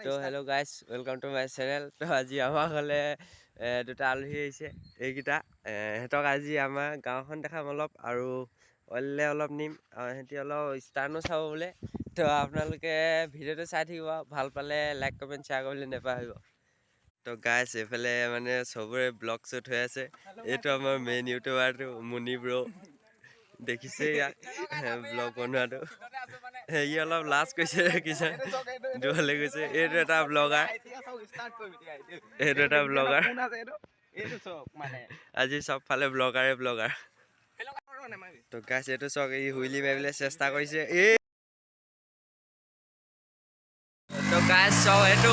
তো hello' guys welcome to my channel. তো আজি আমাৰ ঘৰলৈ দুটা আলহী আহিছে। এইকেইটা সিহঁতক আজি আমাৰ গাঁওখন দেখাম অলপ আৰু অইললৈ অলপ নিম আৰু সিহঁতি অলপ ষ্টাৰ্ণো চাব বোলে। তো আপোনালোকে ভিডিঅ'টো চাই থাকিব, ভাল পালে লাইক কমেণ্ট শ্বেয়াৰ কৰিবলৈ নাপাহৰিব। তো গাইজ এইফালে মানে চবৰে ব্লগ শ্বুট হৈ আছে। এইটো আমাৰ মেইন ইউটিউবাৰটো মুনি ব্ৰ, দেখিছে ইয়াক ব্লগ বনোৱাটো। সি অলপ লাজ কৰিছে, দেখিছে দূৰলৈ গৈছে। এইটো এটা ব্লগাৰ, আজি চবফালে ব্লগাৰে ব্লগাৰ। তো গাইজ এইটো চাওক, এই হুইলি মাৰিবলৈ চেষ্টা কৰিছে। এই তো গাইজ চাওক এইটো